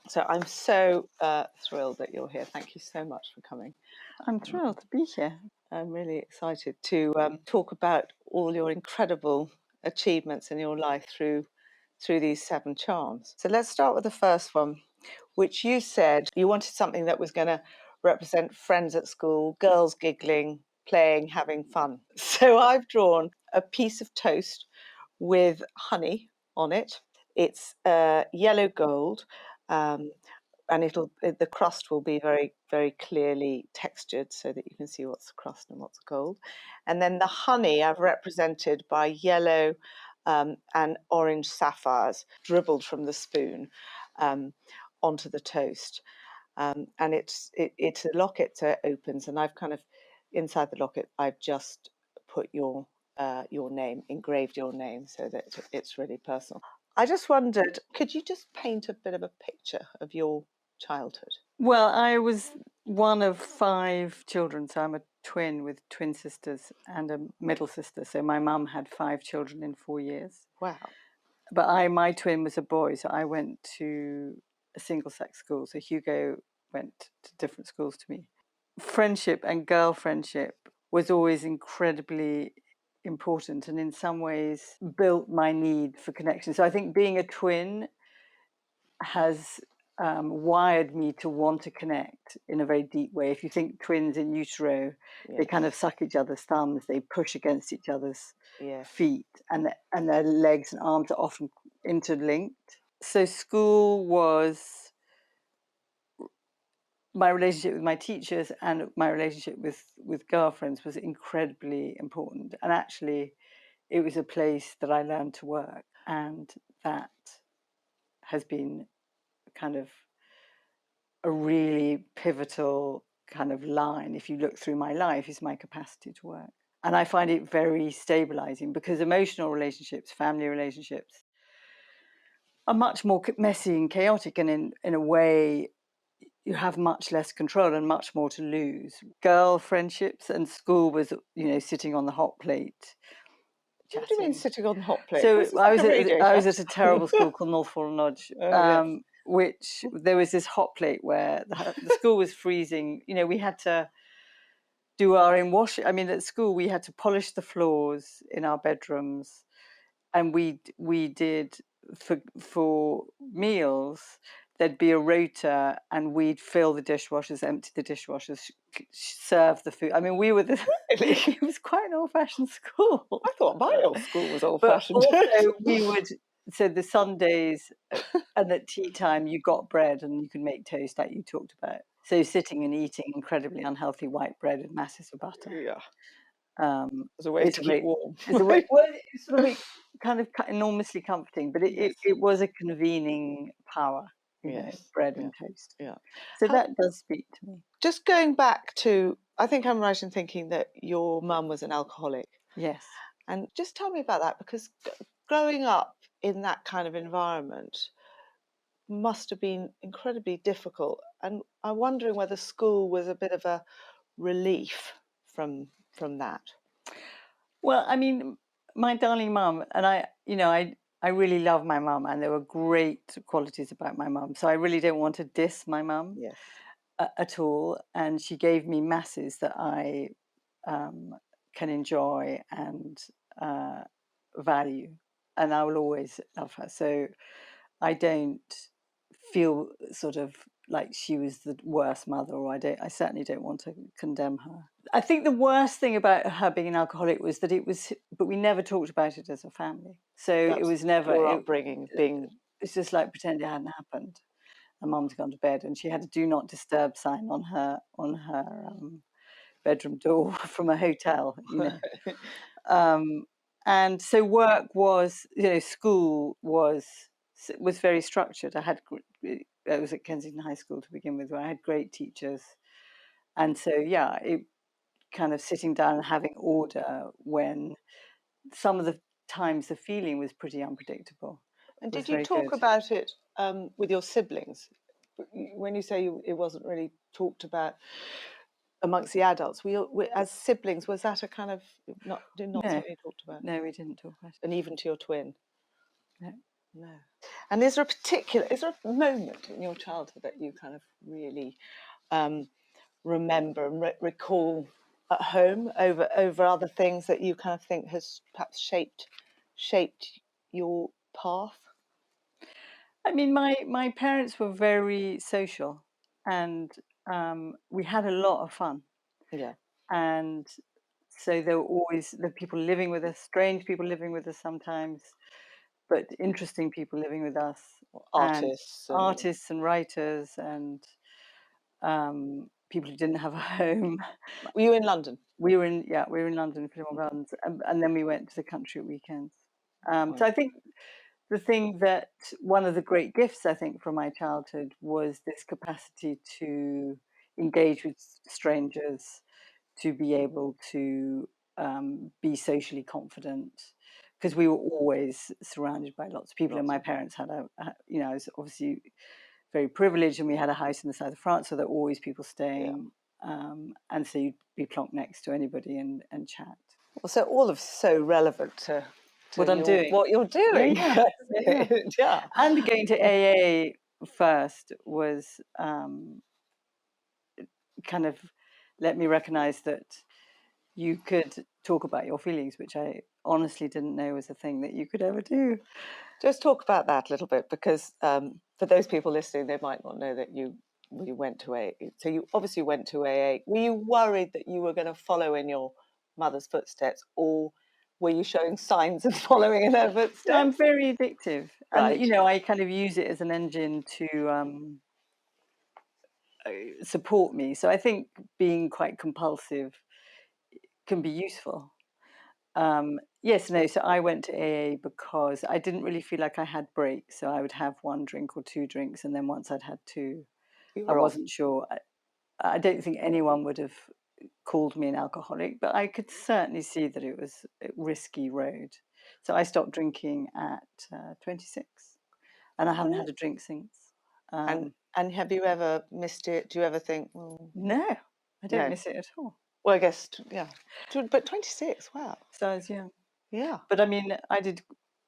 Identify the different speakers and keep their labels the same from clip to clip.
Speaker 1: So I'm so thrilled that you're here. Thank you so much for coming.
Speaker 2: I'm thrilled to be here.
Speaker 1: I'm really excited to talk about all your incredible achievements in your life through these 7 charms. So let's start with the first one, which you said you wanted something that was going to represent friends at school, girls giggling, playing, having fun. So I've drawn a piece of toast with honey on it. It's yellow gold. And the crust will be very, very clearly textured so that you can see what's crust and what's gold. And then the honey I've represented by yellow and orange sapphires dribbled from the spoon onto the toast. And it's a locket, so it opens, and I've kind of, inside the locket, I've just put your name, engraved your name, so that it's really personal. I just wondered, could you just paint a bit of a picture of your childhood?
Speaker 2: Well, I was one of 5 children, so I'm a twin with twin sisters and a middle sister. So my mum had 5 children in 4 years.
Speaker 1: Wow.
Speaker 2: But my twin was a boy, so I went to a single-sex school. So Hugo went to different schools to me. Friendship and girl friendship was always incredibly important, and in some ways built my need for connection. So I think being a twin has wired me to want to connect in a very deep way. If you think twins in utero, they kind of suck each other's thumbs, they push against each other's feet, and their legs and arms are often interlinked. So school was my relationship with my teachers, and my relationship with girlfriends was incredibly important. And actually, it was a place that I learned to work, and that has been kind of a really pivotal kind of line, if you look through my life, is my capacity to work. And I find it very stabilizing, because emotional relationships, family relationships, are much more messy and chaotic, and in a way you have much less control and much more to lose. Girl friendships and school was, sitting on the hot plate.
Speaker 1: What do you mean sitting on the hot plate?
Speaker 2: So I was
Speaker 1: at
Speaker 2: at a terrible school called Northall Lodge, which there was this hot plate where the school was freezing. We had to do our own washing. I mean, at school we had to polish the floors in our bedrooms, and we did for meals. There'd be a rota, and we'd fill the dishwashers, empty the dishwashers, serve the food. I mean, we were it was quite an old-fashioned school.
Speaker 1: I thought my old school was old-fashioned.
Speaker 2: But also we would, so the Sundays and at tea time, you got bread and you could make toast, like you talked about. So sitting and eating incredibly unhealthy white bread with masses of butter.
Speaker 1: Yeah. As a way to keep warm.
Speaker 2: It's sort of kind of enormously comforting, but it was a convening power, bread and toast.
Speaker 1: Yeah.
Speaker 2: So that does speak to me.
Speaker 1: Just going back to, I think I'm right in thinking that your mum was an alcoholic.
Speaker 2: Yes.
Speaker 1: And just tell me about that, because growing up in that kind of environment must have been incredibly difficult. And I'm wondering whether school was a bit of a relief from that.
Speaker 2: Well, I mean, my darling mum, and I really love my mum, and there were great qualities about my mum. So I really don't want to diss my mum at all. And she gave me masses that I can enjoy and value, and I will always love her. So I don't feel sort of like she was the worst mother, or I certainly don't want to condemn her. I think the worst thing about her being an alcoholic was that but we never talked about it as a family. So it was never
Speaker 1: your upbringing being.
Speaker 2: It's just like pretend it hadn't happened. And mum's gone to bed, and she had a do not disturb sign on her bedroom door from a hotel, and so work was, school was very structured. I was at Kensington High School to begin with, where I had great teachers, and so it kind of sitting down and having order, when some of the times the feeling was pretty unpredictable.
Speaker 1: And did you talk about it with your siblings? When you say it wasn't really talked about amongst the adults, as siblings, was that a kind of not something you talked about?
Speaker 2: No, we didn't talk about it.
Speaker 1: And even to your twin? No. And is there a moment in your childhood that you kind of really remember and recall at home over other things that you kind of think has perhaps shaped your path?
Speaker 2: I mean, my parents were very social, and we had a lot of fun.
Speaker 1: Yeah.
Speaker 2: And so there were people living with us, strange people living with us sometimes, but interesting people living with us, and
Speaker 1: Artists and
Speaker 2: artists and writers and people who didn't have a home.
Speaker 1: were you in London?
Speaker 2: We were in London, Phillimore Gardens, and then we went to the country at weekends. So
Speaker 1: Right.
Speaker 2: I think the thing that one of the great gifts I think from my childhood was this capacity to engage with strangers, to be able to be socially confident, because we were always surrounded by lots of people, and my parents had I was obviously very privileged, and we had a house in the south of France, so there were always people staying, and so you'd be plonked next to anybody and chat.
Speaker 1: Well, so all of so relevant to
Speaker 2: What I'm doing,
Speaker 1: what you're
Speaker 2: yeah,
Speaker 1: doing.
Speaker 2: yeah, yeah.
Speaker 1: Yeah.
Speaker 2: And going to AA first was kind of let me recognize that you could talk about your feelings, which I honestly didn't know was a thing that you could ever do.
Speaker 1: Just talk about that a little bit, because for those people listening, they might not know that you went to AA. So you obviously went to AA. Were you worried that you were going to follow in your mother's footsteps, or were you showing signs of following in her
Speaker 2: No, I'm
Speaker 1: footsteps?
Speaker 2: very addictive, and
Speaker 1: Right.
Speaker 2: I kind of use it as an engine to support me. So I think being quite compulsive can be useful. Yes, no. So I went to AA because I didn't really feel like I had breaks. So I would have one drink or two drinks, and then once I'd had two,
Speaker 1: You
Speaker 2: I
Speaker 1: were off.
Speaker 2: wasn't sure. I don't think anyone would have called me an alcoholic, but I could certainly see that it was a risky road. So I stopped drinking at 26, and I haven't had a drink since.
Speaker 1: And
Speaker 2: Um,
Speaker 1: have you ever missed it? Do you ever think, well,
Speaker 2: no, I don't
Speaker 1: no?
Speaker 2: miss it at all.
Speaker 1: Well, I guess, yeah. But 26, wow.
Speaker 2: So I was young.
Speaker 1: Yeah.
Speaker 2: But I mean, I did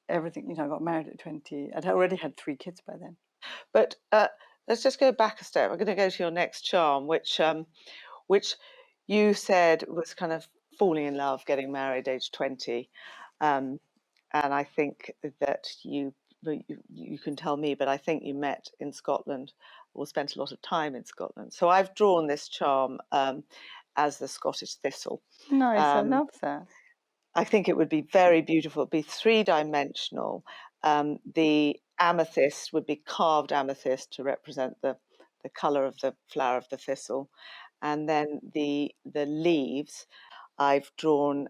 Speaker 2: everything. I got married at 20. I'd already had 3 kids by then.
Speaker 1: But let's just go back a step. We're going to go to your next charm, which you said was kind of falling in love, getting married age 20. And I think that you can tell me, but I think you met in Scotland or spent a lot of time in Scotland. So I've drawn this charm as the Scottish thistle.
Speaker 2: Nice, I
Speaker 1: Um,
Speaker 2: love that.
Speaker 1: I think it would be very beautiful. It'd be three-dimensional. The amethyst would be carved amethyst to represent the colour of the flower of the thistle, and then the leaves I've drawn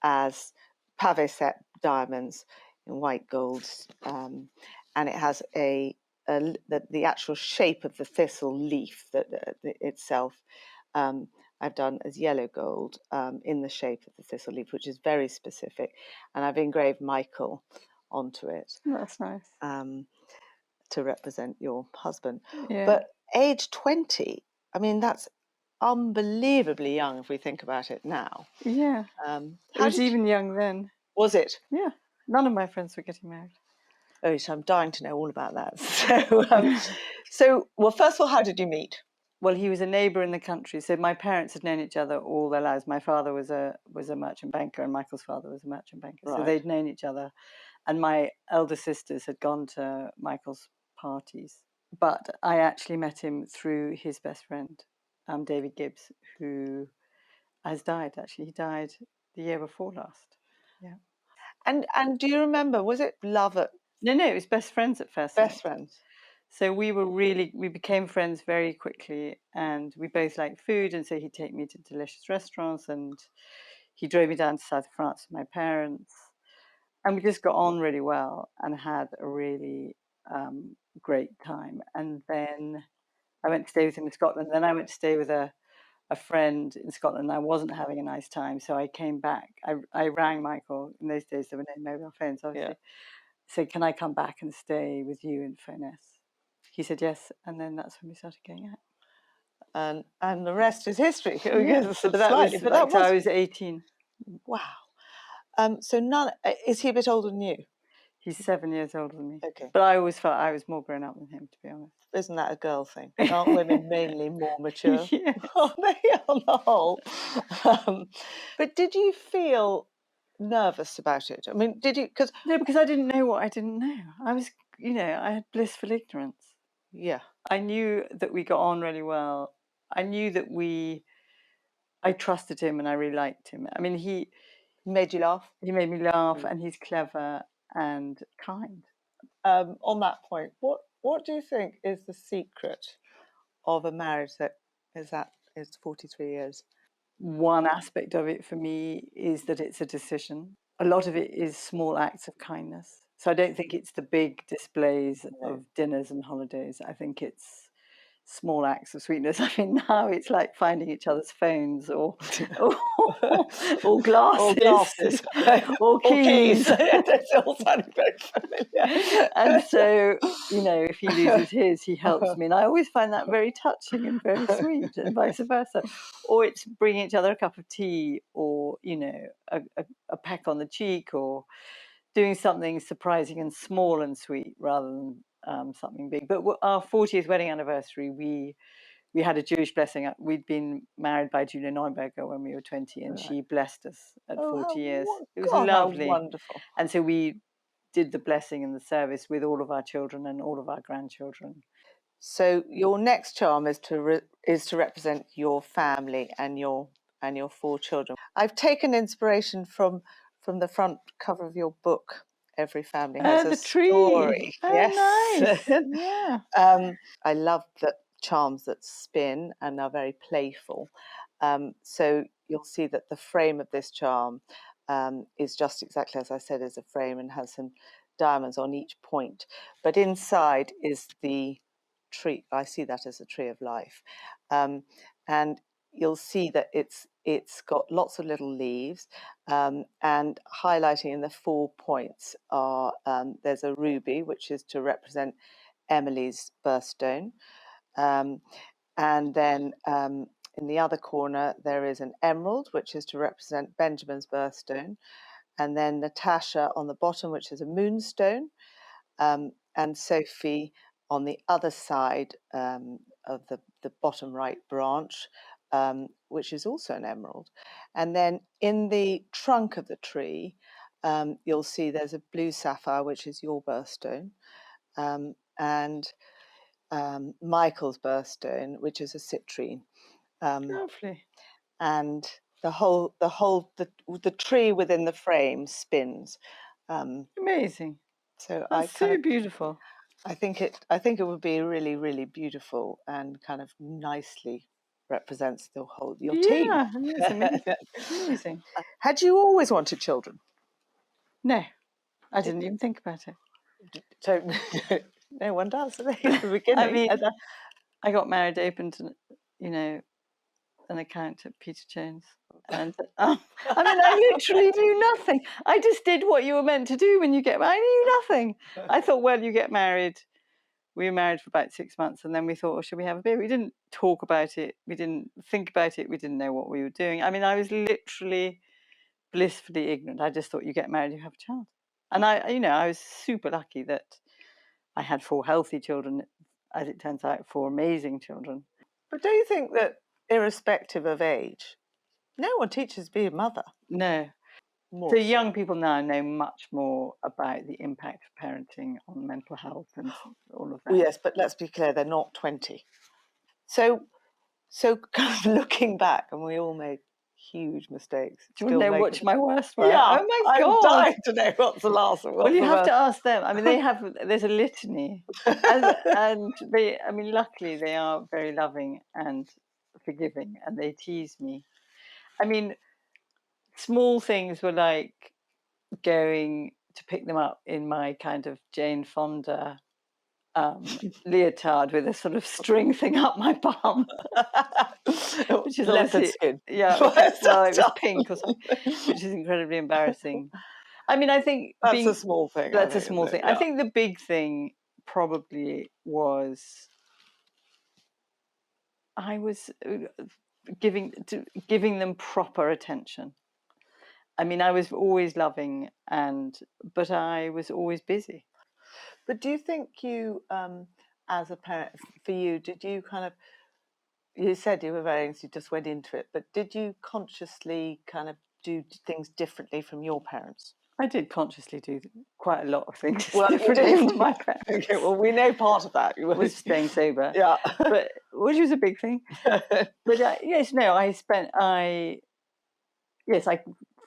Speaker 1: as pave set diamonds in white golds, and it has the actual shape of the thistle leaf that itself. I've done as yellow gold in the shape of the thistle leaf, which is very specific, and I've engraved Michael onto it
Speaker 2: That's nice.
Speaker 1: to represent your husband.
Speaker 2: Yeah.
Speaker 1: But age 20, I mean, that's unbelievably young if we think about it now.
Speaker 2: Yeah. It
Speaker 1: How
Speaker 2: was
Speaker 1: did you,
Speaker 2: even young then.
Speaker 1: was it?
Speaker 2: Yeah. None of my friends were getting married.
Speaker 1: Oh, so I'm dying to know all about that. Well, first of all, how did you meet?
Speaker 2: Well, he was a neighbour in the country. So my parents had known each other all their lives. My father was a merchant banker, and Michael's father was a merchant banker. So
Speaker 1: Right.
Speaker 2: they'd known each other. And my elder sisters had gone to Michael's parties. But I actually met him through his best friend, David Gibbs, who has died, actually. He died the year before last. Yeah.
Speaker 1: And do you remember, was it love at
Speaker 2: No, it was best friends at first
Speaker 1: best
Speaker 2: sight.
Speaker 1: friends?
Speaker 2: So we became friends very quickly, and we both liked food, and so he'd take me to delicious restaurants, and he drove me down to south of France with my parents, and we just got on really well and had a really great time. And then I went to stay with him in Scotland. Then I went to stay with a friend in Scotland. I wasn't having a nice time, so I came back. I rang Michael. In those days, there were no mobile phones, obviously.
Speaker 1: Yeah.
Speaker 2: Said, "Can I come back and stay with you in Furness?" He said yes, and then that's when we started going out.
Speaker 1: And the rest is history.
Speaker 2: Yeah,
Speaker 1: Sort
Speaker 2: but
Speaker 1: of slightly, but that
Speaker 2: so
Speaker 1: was
Speaker 2: I was 18.
Speaker 1: wow. So none. Is he a bit older than you?
Speaker 2: He's 7 years older than me.
Speaker 1: Okay.
Speaker 2: But I always felt I was more grown up than him, to be honest.
Speaker 1: Isn't that a girl thing? Aren't women mainly more mature?
Speaker 2: Yes.
Speaker 1: Aren't they, on the whole? But did you feel nervous about it? I mean, did you?
Speaker 2: No, because I didn't know what I didn't know. I was, I had blissful ignorance.
Speaker 1: Yeah.
Speaker 2: I knew that we got on really well. I knew that I trusted him and I really liked him. I mean, he
Speaker 1: Made you laugh?
Speaker 2: He made me laugh, and he's clever and kind.
Speaker 1: On that point, what do you think is the secret of a marriage that is 43 years?
Speaker 2: One aspect of it for me is that it's a decision. A lot of it is small acts of kindness. So I don't think it's the big displays of dinners and holidays. I think it's small acts of sweetness. I mean, now it's like finding each other's phones or glasses or keys.
Speaker 1: It's all sounding very familiar.
Speaker 2: And so, if he loses his, he helps me. And I always find that very touching and very sweet, and vice versa. Or it's bringing each other a cup of tea, or, a peck on the cheek, or doing something surprising and small and sweet rather than something big. But our 40th wedding anniversary, we had a Jewish blessing. We'd been married by Julia Neuberger when we were 20, and she blessed us at 40 years. It was lovely.
Speaker 1: How wonderful.
Speaker 2: And so we did the blessing and the service with all of our children and all of our grandchildren.
Speaker 1: So your next charm is to represent your family and your 4 children. I've taken inspiration from the front cover of your book. Every family has a story.
Speaker 2: Oh,
Speaker 1: yes.
Speaker 2: Nice. Yeah.
Speaker 1: I love the charms that spin and are very playful. So you'll see that the frame of this charm is just exactly as I said, as a frame, and has some diamonds on each point. But inside is the tree. I see that as a tree of life, and you'll see that it's got lots of little leaves, and highlighting in the 4 points are there's a ruby, which is to represent Emily's birthstone, and then in the other corner there is an emerald, which is to represent Benjamin's birthstone, and then Natasha on the bottom, which is a moonstone, and Sophie on the other side of the bottom right branch, which is also an emerald. And then in the trunk of the tree, you'll see there's a blue sapphire, which is your birthstone, and Michael's birthstone, which is a citrine.
Speaker 2: Lovely.
Speaker 1: And the tree within the frame spins.
Speaker 2: Amazing.
Speaker 1: So
Speaker 2: That's so beautiful.
Speaker 1: I think it would be really, really beautiful and kind of nicely represents your team.
Speaker 2: Yeah, it's amazing. Amazing.
Speaker 1: Had you always wanted children?
Speaker 2: No, I didn't even think about it.
Speaker 1: So no one does, do they, at the beginning?
Speaker 2: I mean, I got married, opened an account at Peter Jones, and I mean, I literally knew nothing. I just did what you were meant to do when you get married. I knew nothing. I thought, well, you get married. We were married for about 6 months, and then we thought, well, should we have a baby? We didn't talk about it. We didn't think about it. We didn't know what we were doing. I mean, I was literally blissfully ignorant. I just thought, you get married, you have a child. And I was super lucky that I had 4 healthy children, as it turns out, 4 amazing children.
Speaker 1: But do you think that irrespective of age, no one teaches to be a mother?
Speaker 2: No. So young people now know much more about the impact of parenting on mental health and all of that.
Speaker 1: Well, yes, but let's be clear, they're not 20. So kind of looking back, and we all made huge mistakes.
Speaker 2: Do you want to know what's my worst one?
Speaker 1: Yeah.
Speaker 2: Oh my God.
Speaker 1: I'm dying to know what's the last one.
Speaker 2: Well, you have to ask them. I mean, there's a litany. and they, I mean, luckily they are very loving and forgiving, and they tease me. I mean, small things were like going to pick them up in my kind of Jane Fonda leotard with a sort of string thing up my bum, which is
Speaker 1: leopard skin.
Speaker 2: Yeah, well, it was pink or something, which is incredibly embarrassing. I mean, I think
Speaker 1: that's a small thing.
Speaker 2: That's a small thing. Yeah. I think the big thing probably was I was giving them proper attention. I mean, I was always loving, but I was always busy.
Speaker 1: But do you think you, as a parent, for you, did you kind of, you said you were very, you just went into it, but did you consciously kind of do things differently from your parents?
Speaker 2: I did consciously do quite a lot of things
Speaker 1: Well,
Speaker 2: differently
Speaker 1: you did.
Speaker 2: from my parents.
Speaker 1: Okay, well, we know part of that.
Speaker 2: Was staying sober,
Speaker 1: Yeah.
Speaker 2: but which was a big thing. But yes, no, I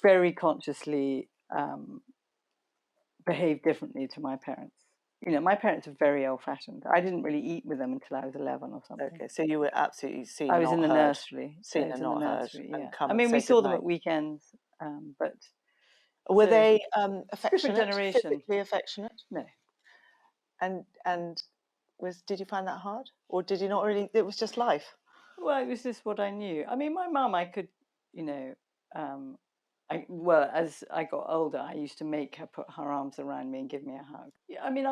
Speaker 2: very consciously behaved differently to my parents. You know, my parents are very old-fashioned. I didn't really eat with them until I was 11 or something.
Speaker 1: Okay, so you were absolutely seen,
Speaker 2: I was
Speaker 1: not
Speaker 2: in the
Speaker 1: heard.
Speaker 2: nursery.
Speaker 1: Seen
Speaker 2: I was
Speaker 1: and
Speaker 2: in the
Speaker 1: not heard,
Speaker 2: nursery,
Speaker 1: and
Speaker 2: yeah.
Speaker 1: come
Speaker 2: I
Speaker 1: and
Speaker 2: mean,
Speaker 1: say
Speaker 2: we saw them
Speaker 1: goodnight.
Speaker 2: at weekends, but
Speaker 1: Were
Speaker 2: so
Speaker 1: they
Speaker 2: different
Speaker 1: affectionate,
Speaker 2: generation.
Speaker 1: physically affectionate?
Speaker 2: No.
Speaker 1: And did you find that hard, or did you not really? It was just life.
Speaker 2: Well, it was just what I knew. I mean, my mum, I could, you know, as I got older, I used to make her put her arms around me and give me a hug. Yeah, I mean,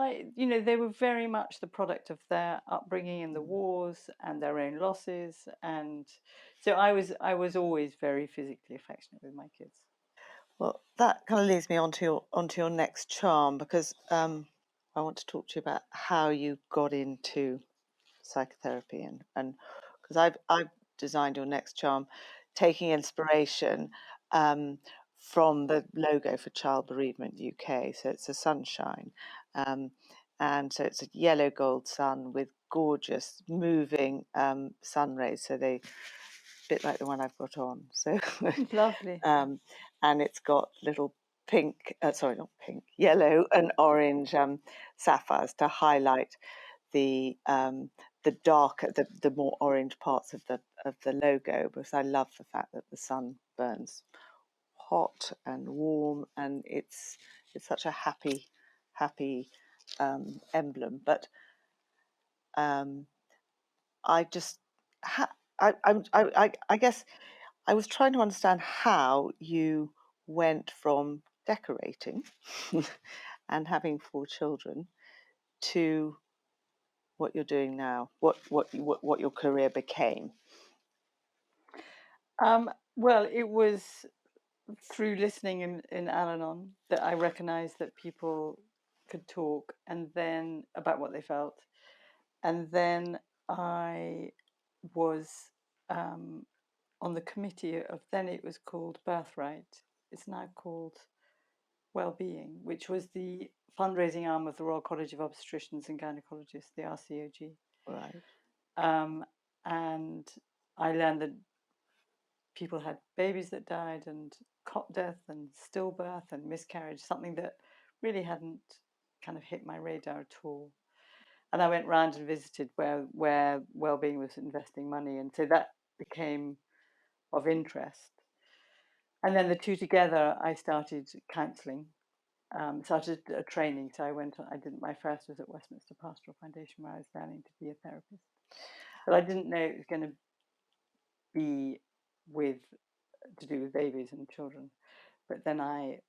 Speaker 2: they were very much the product of their upbringing in the wars and their own losses, and so I was always very physically affectionate with my kids.
Speaker 1: Well, that kind of leads me onto your next charm, because I want to talk to you about how you got into psychotherapy, and because I've designed your next charm, taking inspiration from the logo for Child Bereavement UK. So it's a sunshine, and so it's a yellow gold sun with gorgeous moving sun rays. So they, bit like the one I've got on. So
Speaker 2: Lovely.
Speaker 1: and it's got little pink, sorry, not pink, yellow and orange sapphires to highlight the darker, the more orange parts of the logo, because I love the fact that the sun burns hot and warm, and it's such a happy emblem. But I just I guess I was trying to understand how you went from decorating and having 4 children to what you're doing now, what your career became.
Speaker 2: Well, it was through listening in Al-Anon that I recognized that people could talk and then about what they felt. And then I was on the committee of, then it was called Birthright. It's now called Wellbeing, which was the fundraising arm of the Royal College of Obstetricians and Gynecologists, the RCOG.
Speaker 1: Right.
Speaker 2: And I learned that people had babies that died, and cot death and stillbirth and miscarriage, something that really hadn't kind of hit my radar at all. And I went round and visited where Wellbeing was investing money, and so that became of interest. And then the two together, I started counselling, started a training. So my first was at Westminster Pastoral Foundation, where I was learning to be a therapist. But I didn't know it was going to be to do with babies and children. But then I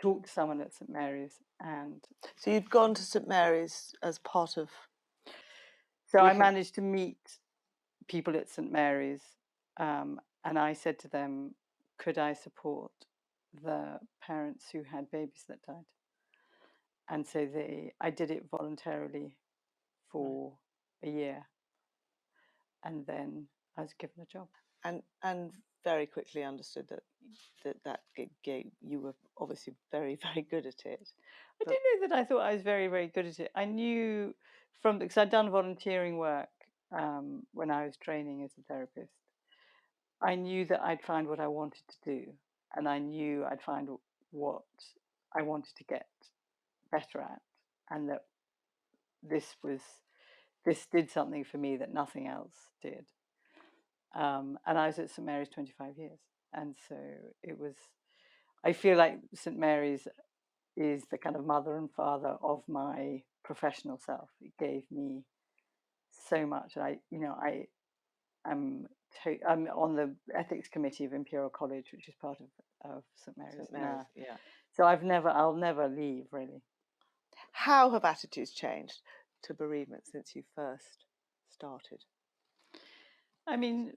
Speaker 2: talked to someone at St Mary's, and
Speaker 1: So you'd gone to St Mary's as part of.
Speaker 2: so I managed to meet people at St Mary's, and I said to them, could I support the parents who had babies that died? And so I did it voluntarily for a year, and then I was given a job.
Speaker 1: And very quickly understood that gig, you were obviously very, very good at it.
Speaker 2: I don't know that I thought I was very, very good at it. I knew because I'd done volunteering work when I was training as a therapist. I knew that I'd find what I wanted to do, and I knew I'd find what I wanted to get better at, and that this did something for me that nothing else did. And I was at St Mary's 25 years, and so it was. I feel like St Mary's is the kind of mother and father of my professional self. It gave me so much. I'm on the ethics committee of Imperial College, which is part of St Mary's now.
Speaker 1: Yeah.
Speaker 2: So I'll never leave, really.
Speaker 1: How have attitudes changed to bereavement since you first started?
Speaker 2: I mean,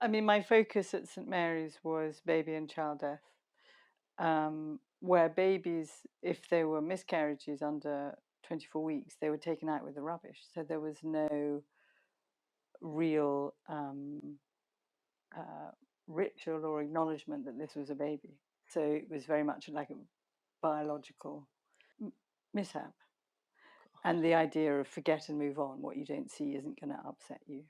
Speaker 2: I mean, my focus at St Mary's was baby and child death, where babies, if they were miscarriages under 24 weeks, they were taken out with the rubbish. So there was no real ritual or acknowledgement that this was a baby. So it was very much like a biological mishap. And the idea of forget and move on, what you don't see isn't going to upset you.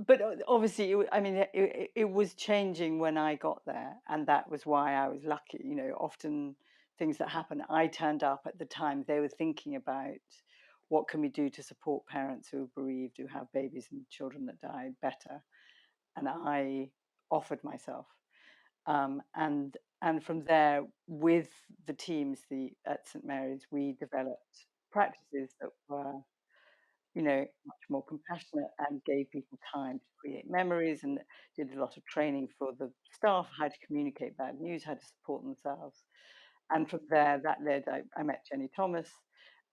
Speaker 2: But obviously, it was changing when I got there, and that was why I was lucky. You know, often things that happen, I turned up at the time they were thinking about what can we do to support parents who are bereaved, who have babies and children that die better, and I offered myself. And from there, with the teams at St Mary's, we developed practices that were, you know, much more compassionate and gave people time to create memories, and did a lot of training for the staff, how to communicate bad news, how to support themselves. And from there, that led, I met Jenny Thomas,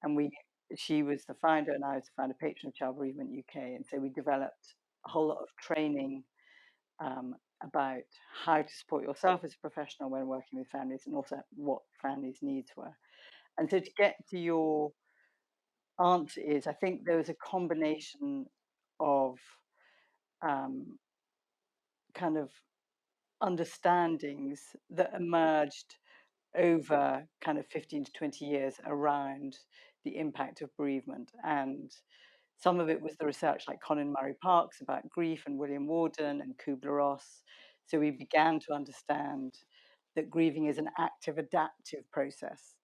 Speaker 2: and she was the founder, and I was the founder patron of Child Bereavement UK. And so we developed a whole lot of training um, about how to support yourself as a professional when working with families, and also what families' needs were. And so to get to your answer is, I think there was a combination of um, kind of understandings that emerged over kind of 15 to 20 years around the impact of bereavement. And some of it was the research like Colin Murray Parkes about grief, and William Worden and Kubler-Ross. So we began to understand that grieving is an active, adaptive process.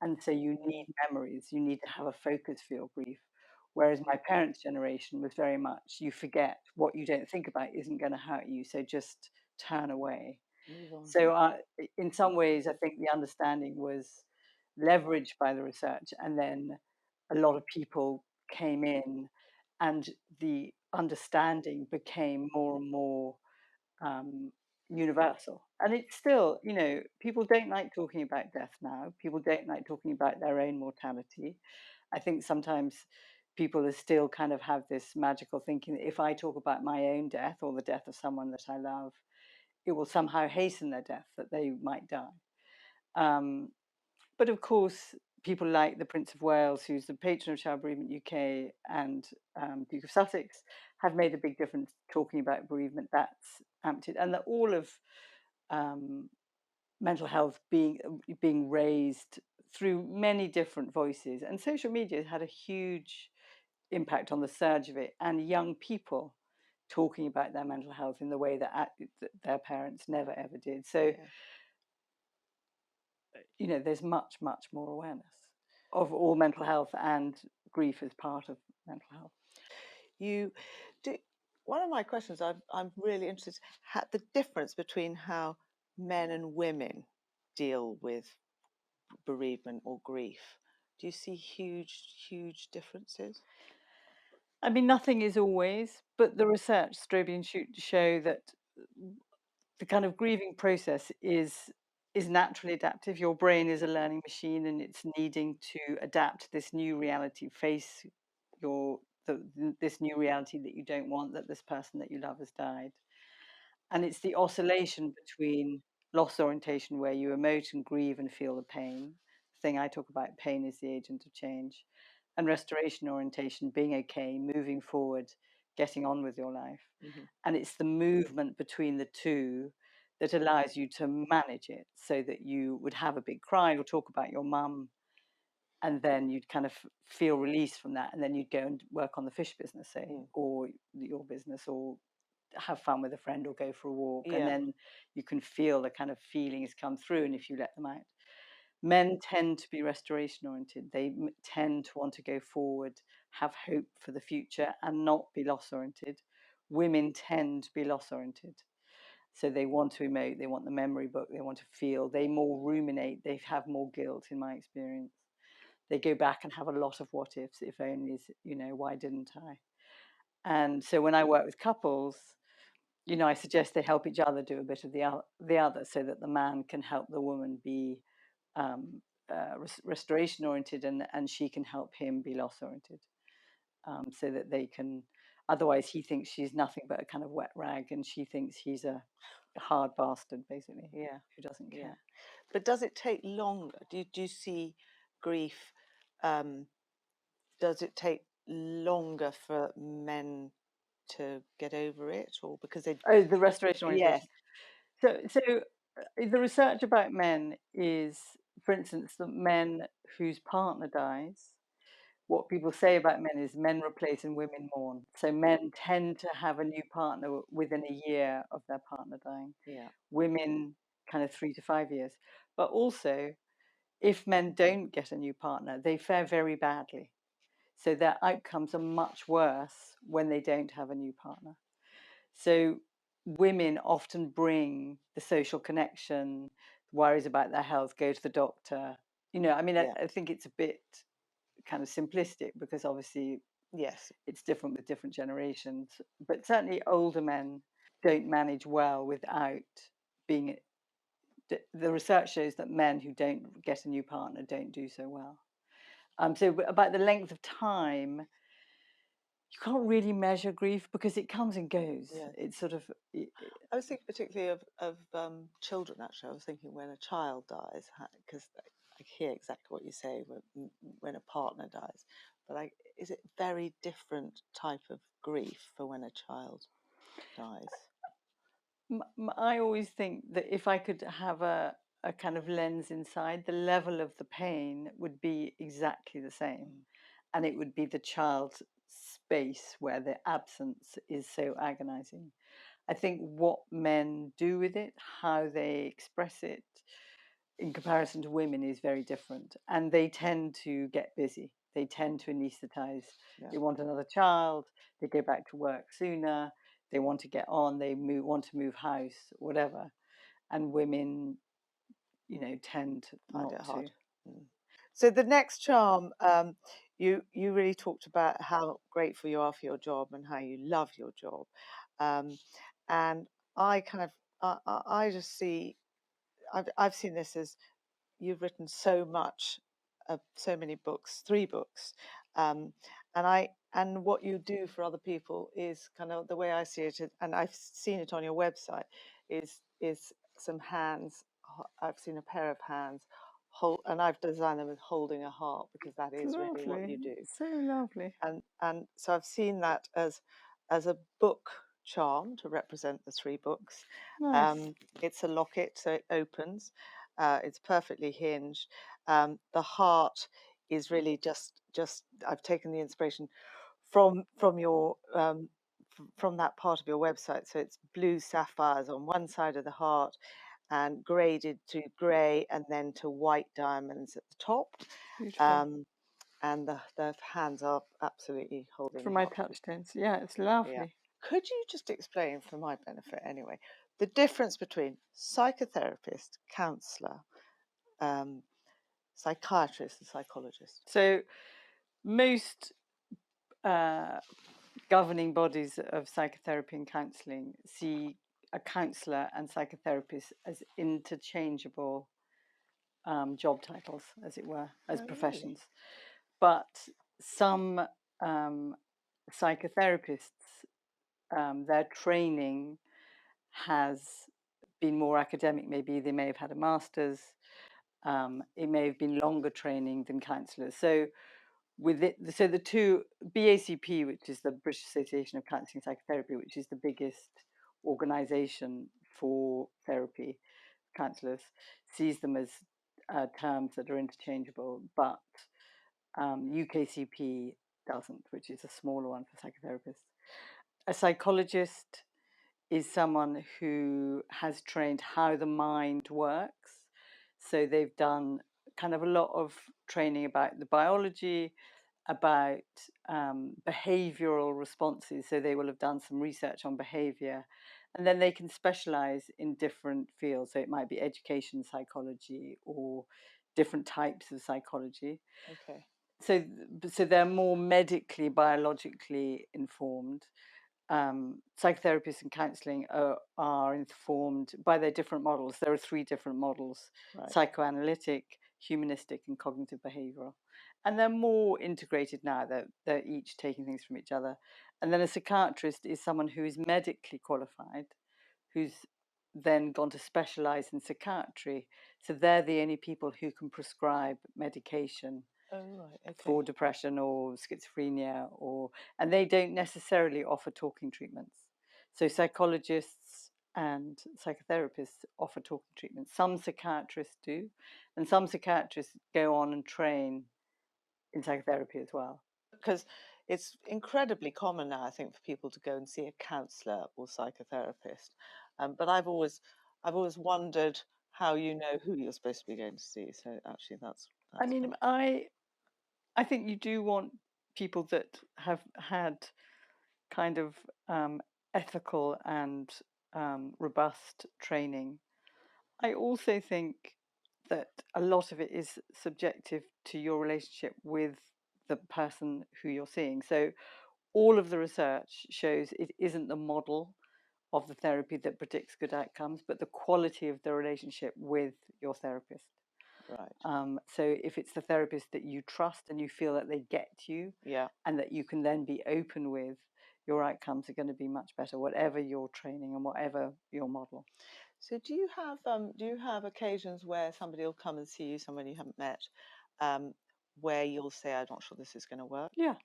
Speaker 2: And so you need memories, you need to have a focus for your grief. Whereas my parents' generation was very much, you forget what you don't think about isn't going to hurt you, so just turn away.
Speaker 1: Move on.
Speaker 2: So, in some ways, I think the understanding was leveraged by the research, and then a lot of people came in, and the understanding became more and more um, universal. And it's still, you know, people don't like talking about death now. People don't like talking about their own mortality. I think sometimes people are still kind of have this magical thinking that if I talk about my own death or the death of someone that I love, it will somehow hasten their death, that they might die. Um, but of course, people like the Prince of Wales, who's the patron of Child Bereavement UK, and Duke of Sussex, have made a big difference talking about bereavement. That's amped it, and that all of um, mental health being raised through many different voices, and social media has had a huge impact on the surge of it, and young people talking about their mental health in the way that their parents never ever did. So, you know, there's much, much more awareness of all mental health, and grief is part of mental health.
Speaker 1: You do. One of my questions, I'm really interested, the difference between how men and women deal with bereavement or grief. Do you see huge differences?
Speaker 2: I mean, nothing is always, but the research, Strobe and show that the kind of grieving process is naturally adaptive. Your brain is a learning machine, and it's needing to adapt to this new reality, face this new reality that you don't want, that this person that you love has died. And it's the oscillation between loss orientation, where you emote and grieve and feel the pain. The thing I talk about, pain is the agent of change, and restoration orientation, being okay, moving forward, getting on with your life.
Speaker 1: Mm-hmm.
Speaker 2: And it's the movement between the two that allows you to manage it, so that you would have a big cry or talk about your mum, and then you'd kind of feel release from that, and then you'd go and work on the fish business, say, or your business, or have fun with a friend, or go for a walk, and
Speaker 1: Yeah.
Speaker 2: then you can feel the kind of feelings come through, and if you let them out. Men tend to be restoration oriented. They tend to want to go forward, have hope for the future, and not be loss oriented. Women tend to be loss oriented. So they want to emote, they want the memory book, they want to feel, they more ruminate, they have more guilt, in my experience. They go back and have a lot of what ifs, if only, you know, why didn't I? And so when I work with couples, you know, I suggest they help each other do a bit of the other, so that the man can help the woman be restoration oriented, and she can help him be loss oriented, so that they can Otherwise, he thinks she's nothing but a kind of wet rag, and she thinks he's a hard bastard, basically,
Speaker 1: Yeah.
Speaker 2: who doesn't
Speaker 1: Yeah.
Speaker 2: care.
Speaker 1: But does it take longer? Do you see grief? Does it take longer for men to get over it, or because they?
Speaker 2: Oh, the restoration
Speaker 1: Yes.
Speaker 2: orientation. So the research about men is, for instance, that men whose partner dies, what people say about men is men replace and women mourn. So men tend to have a new partner within a year of their partner dying.
Speaker 1: Yeah.
Speaker 2: Women kind of 3 to 5 years. But also, if men don't get a new partner, they fare very badly. So their outcomes are much worse when they don't have a new partner. So women often bring the social connection, worries about their health, go to the doctor. I mean,
Speaker 1: Yeah.
Speaker 2: I think it's a bit kind of simplistic because obviously
Speaker 1: Yes.
Speaker 2: it's different with different generations. But certainly older men don't manage well without being. The research shows that men who don't get a new partner don't do so well. So about the length of time, you can't really measure grief because it comes and goes.
Speaker 1: Yeah.
Speaker 2: It's sort of
Speaker 1: I was thinking particularly of children. Actually, I was thinking when a child dies, because I hear exactly what you say when a partner dies. But is it very different type of grief for when a child dies?
Speaker 2: I always think that if I could have a kind of lens inside, the level of the pain would be exactly the same.
Speaker 1: Mm.
Speaker 2: And it would be the child's space where the absence is so agonizing. I think what men do with it, how they express it in comparison to women is very different. And they tend to get busy. They tend to anesthetize.
Speaker 1: Yeah.
Speaker 2: They want another child. They go back to work sooner. They want to get on. They want to move house, whatever. And women, tend
Speaker 1: Find it
Speaker 2: not to.
Speaker 1: hard. Mm. So the next charm, you really talked about how grateful you are for your job and how you love your job, and I kind of I just see I've seen this as you've written so much, so many books, 3 books, um, and what you do for other people is kind of the way I see it, and I've seen it on your website, is some hands. I've seen a pair of hands, and I've designed them with holding a heart because that
Speaker 2: It's
Speaker 1: is really what
Speaker 2: lovely.
Speaker 1: you do,
Speaker 2: So lovely.
Speaker 1: and so I've seen that as a book charm to represent the 3 books.
Speaker 2: Nice.
Speaker 1: It's a locket, so it opens. It's perfectly hinged. The heart is really just I've taken the inspiration from your from that part of your website. So it's blue sapphires on one side of the heart and graded to grey and then to white diamonds at the top.
Speaker 2: Beautiful.
Speaker 1: Um, and the hands are absolutely holding
Speaker 2: For
Speaker 1: the
Speaker 2: my
Speaker 1: heart.
Speaker 2: touchstones. Yeah, it's
Speaker 1: Yeah.
Speaker 2: lovely.
Speaker 1: Could you just explain, for my benefit anyway, the difference between psychotherapist, counsellor, um, psychiatrist, and psychologist?
Speaker 2: So most governing bodies of psychotherapy and counselling see a counsellor and psychotherapist as interchangeable job titles, as it were, as
Speaker 1: Oh, really?
Speaker 2: professions. But some psychotherapists, their training has been more academic. Maybe they may have had a master's. It may have been longer training than counsellors. So so the two BACP, which is the British Association of Counselling and Psychotherapy, which is the biggest organisation for therapy counsellors, sees them as terms that are interchangeable, but UKCP doesn't, which is a smaller one for psychotherapists. A psychologist is someone who has trained how the mind works. So they've done kind of a lot of training about the biology, about behavioral responses. So they will have done some research on behavior. And then they can specialize in different fields. So it might be education psychology or different types of psychology.
Speaker 1: Okay.
Speaker 2: So they're more medically, biologically informed. Psychotherapists and counselling are informed by their different models. There are 3 different models:
Speaker 1: Right.
Speaker 2: psychoanalytic, humanistic, and cognitive behavioural. And they're more integrated now. They're each taking things from each other. And then a psychiatrist is someone who is medically qualified, who's then gone to specialize in psychiatry. So they're the only people who can prescribe medication
Speaker 1: Oh, right. Okay.
Speaker 2: for depression or schizophrenia, and they don't necessarily offer talking treatments. So psychologists and psychotherapists offer talking treatments. Some psychiatrists do, and some psychiatrists go on and train in psychotherapy as well.
Speaker 1: Because it's incredibly common now, I think, for people to go and see a counsellor or psychotherapist. But I've always wondered how you know who you're supposed to be going to see. So actually, that's
Speaker 2: I mean, I think you do want people that have had kind of ethical and robust training. I also think that a lot of it is subjective to your relationship with the person who you're seeing. So all of the research shows it isn't the model of the therapy that predicts good outcomes, but the quality of the relationship with your therapist.
Speaker 1: right.
Speaker 2: So if it's the therapist that you trust and you feel that they get you,
Speaker 1: Yeah.
Speaker 2: and that you can then be open with, your outcomes are going to be much better, whatever your training and whatever your model.
Speaker 1: So do you have occasions where somebody will come and see you, someone you haven't met, where you'll say, "I'm not sure this is going to work"?
Speaker 2: Yeah,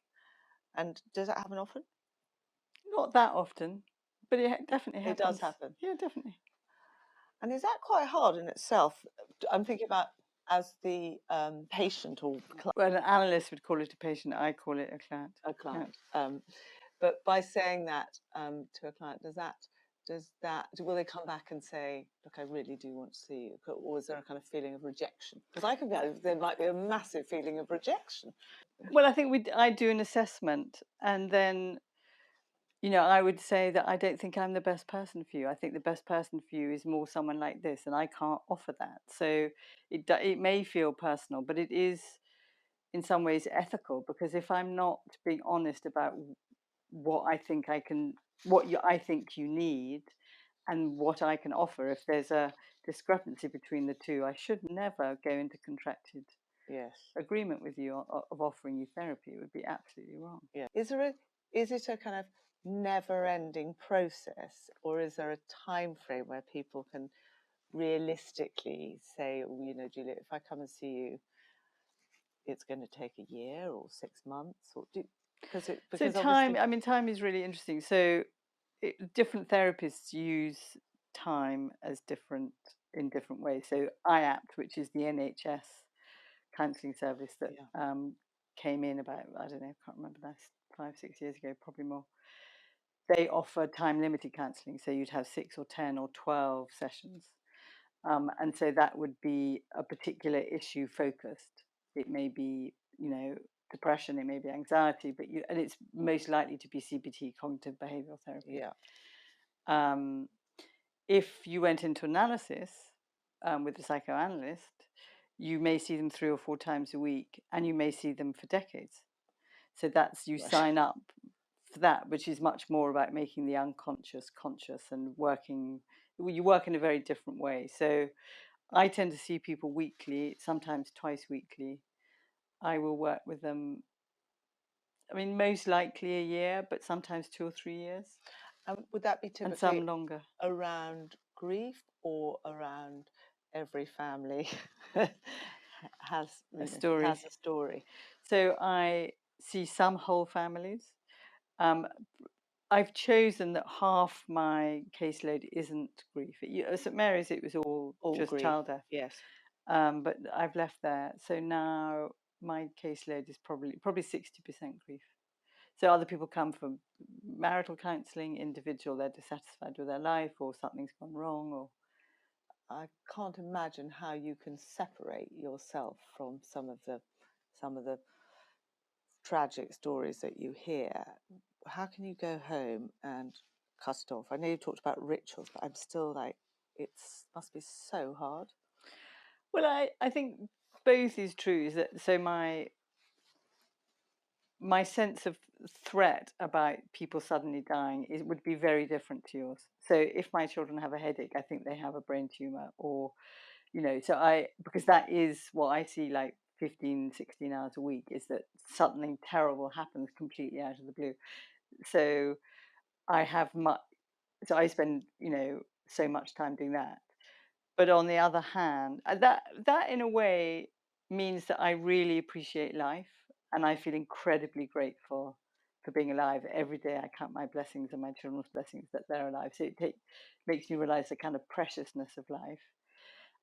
Speaker 1: And does that happen often?
Speaker 2: not that often, but it definitely
Speaker 1: It
Speaker 2: happens.
Speaker 1: does happen.
Speaker 2: Yeah, definitely.
Speaker 1: And is that quite hard in itself? I'm thinking about as the patient or
Speaker 2: Well, an analyst would call it a patient. I call it a client.
Speaker 1: a client. But by saying that to a client, will they come back and say, "Look, I really do want to see you," or is there a kind of feeling of rejection? Because I can get there might be a massive feeling of rejection.
Speaker 2: Well, I think I do an assessment, and then I would say that I don't think I'm the best person for you. I think the best person for you is more someone like this, and I can't offer that. So it may feel personal, but it is in some ways ethical, because if I'm not being honest about what I think I think you need, and what I can offer, if there's a discrepancy between the two, I should never go into contracted
Speaker 1: Yes.
Speaker 2: agreement with you of offering you therapy. It would be absolutely wrong.
Speaker 1: Yeah. Is it a kind of never-ending process, or is there a time frame where people can realistically say, "Oh, Julia, if I come and see you, it's going to take a year or 6 months," or because
Speaker 2: So time, I mean, time is really interesting. So different therapists use time as in different ways. So IAPT, which is the NHS counselling service that
Speaker 1: Yeah.
Speaker 2: came in about, I don't know, I can't remember that, 5, 6 years ago, probably more. They offer time limited counselling. So you'd have 6 or 10 or 12 sessions. And so that would be a particular issue focused. It may be, depression, it may be anxiety, and it's most likely to be CBT, cognitive behavioral therapy.
Speaker 1: Yeah.
Speaker 2: If you went into analysis with a psychoanalyst, you may see them 3 or 4 times a week, and you may see them for decades. So that's you
Speaker 1: Right.
Speaker 2: sign up for that, which is much more about making the unconscious conscious and working. You work in a very different way. So I tend to see people weekly, sometimes twice weekly. I will work with them, I mean, most likely a year, but sometimes 2 or 3 years,
Speaker 1: Would that be
Speaker 2: and
Speaker 1: typically
Speaker 2: some longer.
Speaker 1: around grief, or around every family has
Speaker 2: A story.
Speaker 1: has a story?
Speaker 2: So I see some whole families. Um, I've chosen that half my caseload isn't grief. At St Mary's, it was all just
Speaker 1: grief.
Speaker 2: child death.
Speaker 1: Yes.
Speaker 2: But I've left there. So now my caseload is probably 60% grief. So other people come from marital counselling, individual, they're dissatisfied with their life, or something's gone wrong, or
Speaker 1: I can't imagine how you can separate yourself from some of the tragic stories that you hear. How can you go home and cut it off? I know you talked about rituals, but I'm still like, it must be so hard.
Speaker 2: well, I think both is true. Is that so? My sense of threat about people suddenly dying would be very different to yours. So if my children have a headache, I think they have a brain tumor, or so because that is what I see, like 15, 16 hours a week is that something terrible happens completely out of the blue. So I spend, so much time doing that. But on the other hand, that in a way means that I really appreciate life, and I feel incredibly grateful for being alive. Every day I count my blessings and my children's blessings that they're alive. So makes me realize the kind of preciousness of life.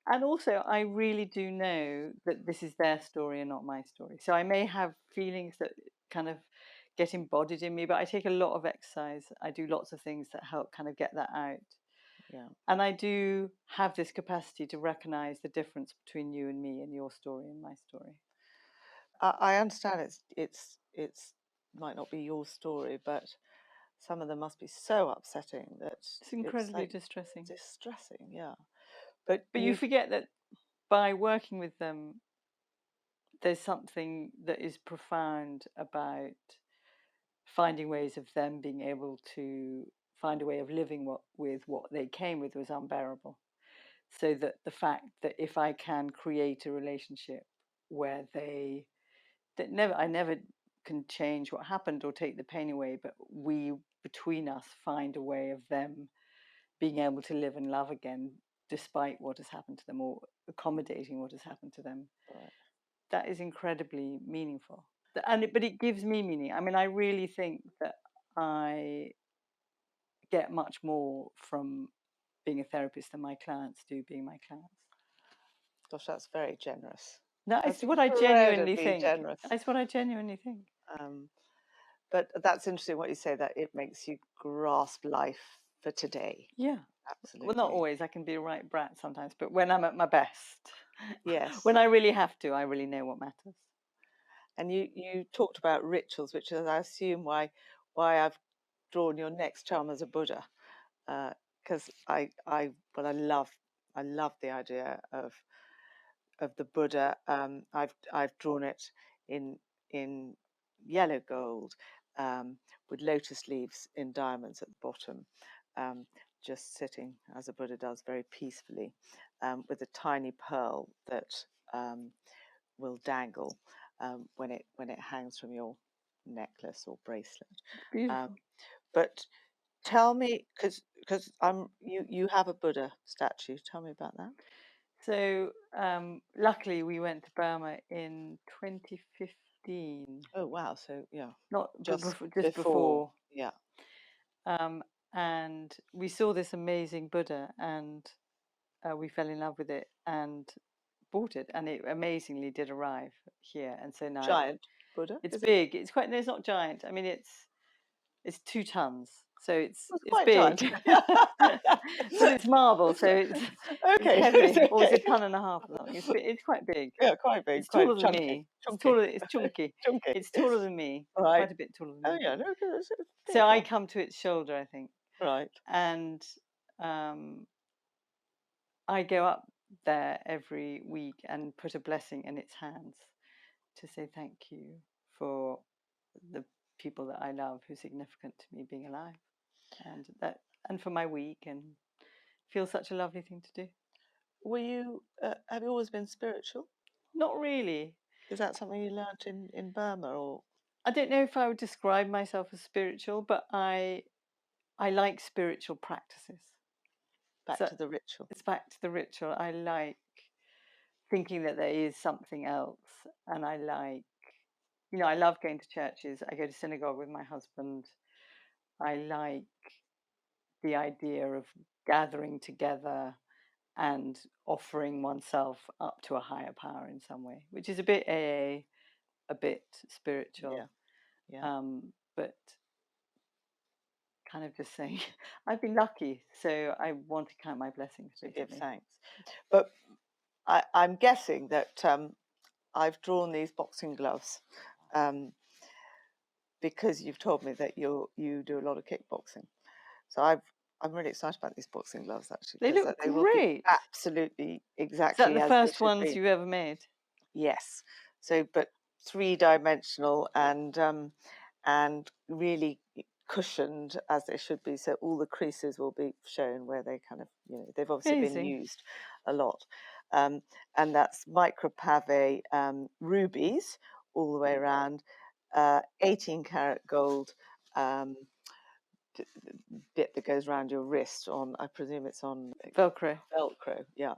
Speaker 2: And also, I really do know that this is their story and not my story. So I may have feelings that kind of get embodied in me, but I take a lot of exercise. I do lots of things that help kind of get that out.
Speaker 1: Yeah.
Speaker 2: And I do have this capacity to recognize the difference between you and me and your story and my story.
Speaker 1: I understand it's might not be your story, but some of them must be so upsetting that
Speaker 2: It's incredibly distressing.
Speaker 1: distressing. Yeah, but
Speaker 2: You forget that by working with them, there's something that is profound about finding ways of them being able to find a way of living with what they came with was unbearable. So that the fact that if I can create a relationship where I never can change what happened or take the pain away, but we between us find a way of them being able to live and love again despite what has happened to them or accommodating what has happened to them.
Speaker 1: right.
Speaker 2: That is incredibly meaningful. But it gives me meaning. I mean, I really think that I get much more from being a therapist than my clients do being my clients.
Speaker 1: Gosh, that's very generous.
Speaker 2: That's
Speaker 1: That's
Speaker 2: what I genuinely
Speaker 1: incredibly
Speaker 2: think.
Speaker 1: generous.
Speaker 2: That's what I genuinely think.
Speaker 1: But that's interesting what you say, that it makes you grasp life for today.
Speaker 2: Yeah.
Speaker 1: Absolutely.
Speaker 2: Well, not always. I can be a right brat sometimes, but when I'm at my best,
Speaker 1: Yes.
Speaker 2: when I really have to, I really know what matters.
Speaker 1: And you talked about rituals, which is, I assume, why I've drawn your next charm as a Buddha, because I love the idea of the Buddha. I've drawn it in yellow gold, with lotus leaves in diamonds at the bottom, just sitting as a Buddha does, very peacefully, with a tiny pearl that will dangle when it hangs from your necklace or bracelet.
Speaker 2: Beautiful.
Speaker 1: But tell me, because you have a Buddha statue. Tell me about that.
Speaker 2: So luckily we went to Burma in 2015.
Speaker 1: Oh wow! So yeah,
Speaker 2: Not
Speaker 1: just
Speaker 2: before.
Speaker 1: Yeah.
Speaker 2: And we saw this amazing Buddha, and we fell in love with it and bought it, and it amazingly did arrive here. And so now
Speaker 1: Giant Buddha.
Speaker 2: it's
Speaker 1: Is it?
Speaker 2: big. It's quite. No, it's not giant. I mean, it's 2 tons, so it's
Speaker 1: Quite
Speaker 2: big.
Speaker 1: giant.
Speaker 2: But it's marble, so it's
Speaker 1: Okay.
Speaker 2: heavy.
Speaker 1: It's
Speaker 2: Or it's a
Speaker 1: okay.
Speaker 2: ton and a half or something. It's quite big.
Speaker 1: Yeah, quite big,
Speaker 2: It's
Speaker 1: quite
Speaker 2: taller than
Speaker 1: chunky,
Speaker 2: me.
Speaker 1: chunky,
Speaker 2: It's chunky.
Speaker 1: chunky.
Speaker 2: It's taller than me.
Speaker 1: Right.
Speaker 2: Quite a bit taller than
Speaker 1: Oh
Speaker 2: me.
Speaker 1: yeah, no, it's big,
Speaker 2: So I
Speaker 1: yeah.
Speaker 2: come to its shoulder, I think.
Speaker 1: Right.
Speaker 2: And I go up there every week and put a blessing in its hands to say thank you for the people that I love who are significant to me being alive, and for my week, and feels such a lovely thing to do.
Speaker 1: Were you? Have you always been spiritual?
Speaker 2: Not really.
Speaker 1: Is that something you learnt in Burma, or?
Speaker 2: I don't know if I would describe myself as spiritual, but I like spiritual practices.
Speaker 1: Back to the ritual.
Speaker 2: It's back to the ritual. I like thinking that there is something else, and I love going to churches. I go to synagogue with my husband. I like the idea of gathering together and offering oneself up to a higher power in some way, which is a bit AA, a bit spiritual.
Speaker 1: Yeah.
Speaker 2: But kind of just saying, I've been lucky, so I want to count my blessings,
Speaker 1: To give
Speaker 2: basically.
Speaker 1: thanks. But I'm guessing that I've drawn these boxing gloves because you've told me that you do a lot of kickboxing. So I'm really excited about these boxing gloves, actually.
Speaker 2: They look
Speaker 1: They will be
Speaker 2: great.
Speaker 1: absolutely
Speaker 2: Is
Speaker 1: exactly
Speaker 2: that the
Speaker 1: as they
Speaker 2: first
Speaker 1: should
Speaker 2: ones
Speaker 1: be.
Speaker 2: you've ever made?
Speaker 1: Yes. So, but 3-dimensional and really cushioned as they should be. So all the creases will be shown where they kind of, they've obviously been
Speaker 2: Amazing.
Speaker 1: used a lot. and that's micro pave rubies all the way around, 18 karat gold bit that goes around your wrist on, I presume it's on
Speaker 2: Velcro.
Speaker 1: Velcro, yeah.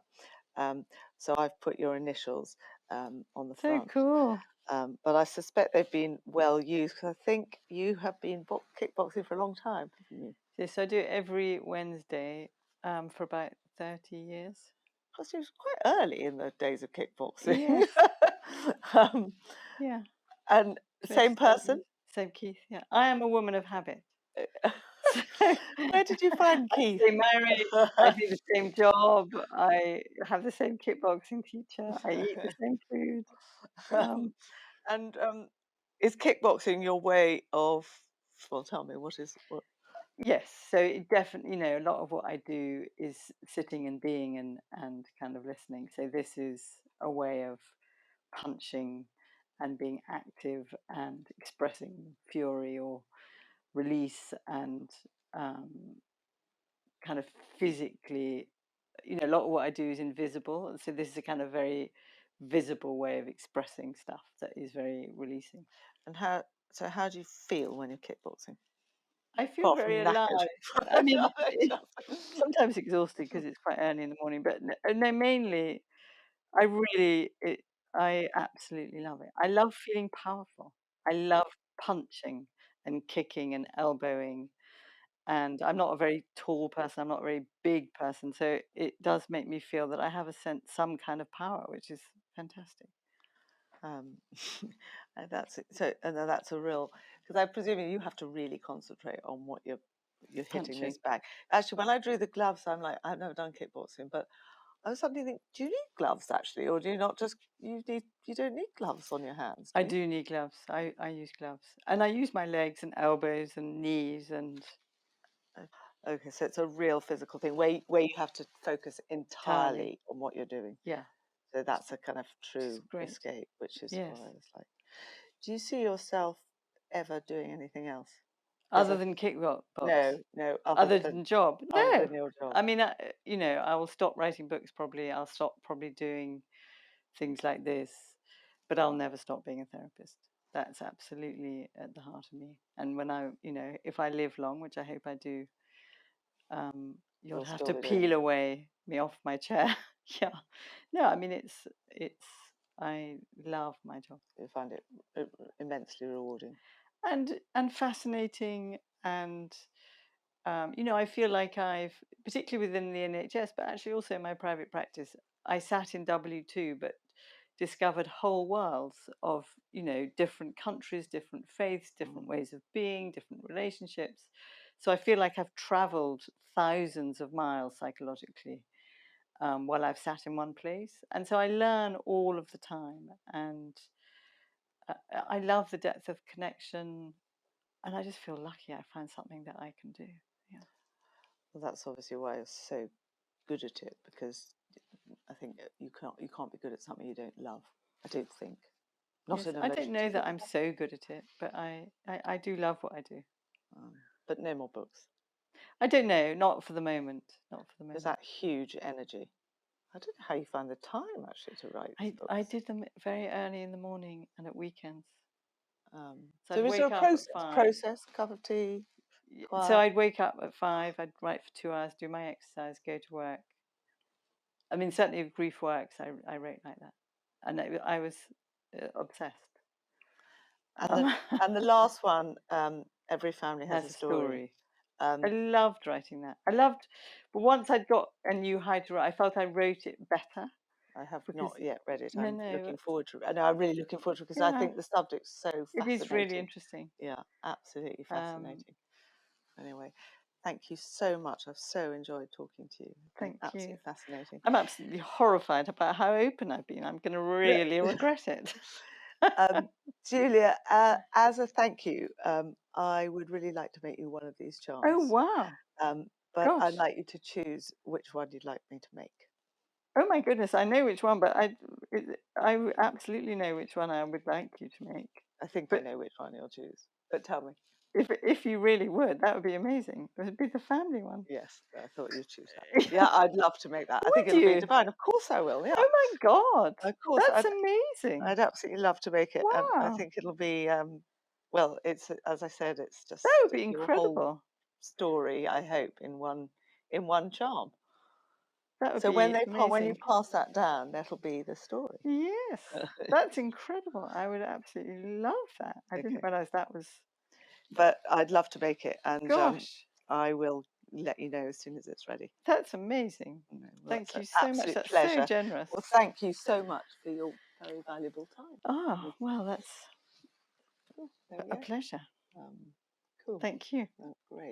Speaker 1: So I've put your initials on the
Speaker 2: So
Speaker 1: front.
Speaker 2: cool.
Speaker 1: But I suspect they've been well used, because I think you have been kickboxing for a long time, haven't you?
Speaker 2: Yes, I do it every Wednesday for about 30 years.
Speaker 1: Because it was quite early in the days of kickboxing.
Speaker 2: Yes.
Speaker 1: Yeah. And same person?
Speaker 2: Same Keith, yeah. I am a woman of habit. So
Speaker 1: Where did you find
Speaker 2: I
Speaker 1: Keith?
Speaker 2: stay married, I do the same job, I have the same kickboxing teacher, I eat the same food.
Speaker 1: And is kickboxing your way of, well, tell me, what?
Speaker 2: Yes, so it definitely, a lot of what I do is sitting and being and kind of listening. So this is a way of punching and being active and expressing fury or release and kind of physically, a lot of what I do is invisible. So this is a kind of very visible way of expressing stuff that is very releasing.
Speaker 1: And how do you feel when you're kickboxing?
Speaker 2: I feel
Speaker 1: Apart
Speaker 2: very
Speaker 1: from knackered.
Speaker 2: alive. I mean, it's sometimes exhausted because it's quite early in the morning, but no, mainly I really, I absolutely love it. I love feeling powerful. I love punching and kicking and elbowing. And I'm not a very tall person. I'm not a very big person. So it does make me feel that I have some kind of power, which is fantastic.
Speaker 1: And that's it. So, and then that's a real, because I presume you have to really concentrate on what you're hitting
Speaker 2: Punching.
Speaker 1: this bag. Actually, when I drew the gloves, I'm like, I've never done kickboxing, but I was suddenly thinking, do you need gloves actually, or do you not just you don't need gloves on your hands?
Speaker 2: I do need gloves. I use gloves. And I use my legs and elbows and knees and
Speaker 1: Okay, so it's a real physical thing where you have to focus entirely on what you're doing.
Speaker 2: yeah.
Speaker 1: So that's a kind of true
Speaker 2: Great.
Speaker 1: escape, which is
Speaker 2: Yes.
Speaker 1: what I was like. Do you see yourself ever doing anything else?
Speaker 2: Other than kickbox?
Speaker 1: No,
Speaker 2: Other than job?
Speaker 1: other
Speaker 2: No.
Speaker 1: than your job.
Speaker 2: I mean, I will stop writing books probably. I'll stop probably doing things like this, but I'll never stop being a therapist. That's absolutely at the heart of me. And when if I live long, which I hope I do, you'll
Speaker 1: You'll
Speaker 2: have
Speaker 1: still
Speaker 2: to
Speaker 1: be doing
Speaker 2: peel away me off my chair. Yeah. No, I mean, I love my job.
Speaker 1: You find it immensely rewarding.
Speaker 2: And fascinating and I feel like I've, particularly within the NHS, but actually also in my private practice, I sat in W2, but discovered whole worlds of, different countries, different faiths, different ways of being, different relationships. So I feel like I've traveled thousands of miles psychologically while I've sat in one place. And so I learn all of the time. And I love the depth of connection. And I just feel lucky I find something that I can do. Yeah.
Speaker 1: Well, that's obviously why you're so good at it, because I think you can't be good at something you don't love. I don't think. Not
Speaker 2: Yes,
Speaker 1: in a
Speaker 2: I don't know
Speaker 1: relationship.
Speaker 2: that I'm so good at it, but I do love what I do.
Speaker 1: But no more books.
Speaker 2: I don't know, not for the moment. Not for the
Speaker 1: There's
Speaker 2: moment.
Speaker 1: that huge energy. I don't know how you find the time actually to write books.
Speaker 2: I did them very early in the morning and at weekends. So I'd
Speaker 1: So is there a
Speaker 2: wake up at 5.
Speaker 1: process, cup of tea,
Speaker 2: So
Speaker 1: quiet?
Speaker 2: I'd wake up at 5, I'd write for 2 hours, do my exercise, go to work. I mean, certainly if grief works, I wrote like that. And I was obsessed.
Speaker 1: And the last one, every family has
Speaker 2: Has
Speaker 1: a
Speaker 2: a
Speaker 1: story.
Speaker 2: story. I loved writing that. But once I'd got and knew how to write, I felt I wrote it better.
Speaker 1: I have
Speaker 2: Because
Speaker 1: not yet read it.
Speaker 2: no,
Speaker 1: I'm
Speaker 2: no,
Speaker 1: looking forward to it. No, I'm really looking forward to it, because I
Speaker 2: yeah,
Speaker 1: think the subject's so
Speaker 2: it is really
Speaker 1: fascinating.
Speaker 2: interesting.
Speaker 1: Yeah, absolutely fascinating. Anyway, thank you so much. I've so enjoyed talking to you. It's been
Speaker 2: Thank
Speaker 1: absolutely
Speaker 2: you.
Speaker 1: fascinating.
Speaker 2: I'm absolutely horrified about how open I've been. I'm going to really regret it.
Speaker 1: Julia, as a thank you, I would really like to make you one of these
Speaker 2: Oh,
Speaker 1: charms.
Speaker 2: wow.
Speaker 1: But
Speaker 2: Gosh.
Speaker 1: I'd like you to choose which one you'd like me to make.
Speaker 2: Oh, my goodness. I know which one, but I absolutely know which one I would like you to make.
Speaker 1: I think I
Speaker 2: But
Speaker 1: know which one you'll choose. But tell me.
Speaker 2: if you really would, that would be amazing. It would be the family one.
Speaker 1: Yes, I thought you'd choose that. Yeah, I'd love to make that. I think
Speaker 2: Would
Speaker 1: it'll be
Speaker 2: you?
Speaker 1: divine. Of course I will. Yeah,
Speaker 2: Oh my God,
Speaker 1: of course.
Speaker 2: that's amazing.
Speaker 1: I'd absolutely love to make it, and I
Speaker 2: Wow,
Speaker 1: think it'll be. Well, it's as I said, it's
Speaker 2: that would
Speaker 1: just
Speaker 2: be
Speaker 1: your whole
Speaker 2: incredible.
Speaker 1: story. I hope in one charm.
Speaker 2: That would
Speaker 1: So when
Speaker 2: be
Speaker 1: when you
Speaker 2: amazing.
Speaker 1: pass that down, that'll be the story.
Speaker 2: Yes, that's incredible. I would absolutely love that. I didn't
Speaker 1: Okay,
Speaker 2: realize that was.
Speaker 1: but I'd love to make it, and
Speaker 2: Gosh,
Speaker 1: I will let you know as soon as it's ready.
Speaker 2: that's amazing.
Speaker 1: No, well, that's
Speaker 2: Thank
Speaker 1: an
Speaker 2: you so much.
Speaker 1: absolute
Speaker 2: That's so
Speaker 1: pleasure.
Speaker 2: generous.
Speaker 1: Well, thank you so much for your very valuable time.
Speaker 2: Oh, well, that's
Speaker 1: Cool. There we
Speaker 2: a
Speaker 1: go.
Speaker 2: pleasure.
Speaker 1: Cool.
Speaker 2: Thank you.
Speaker 1: Great.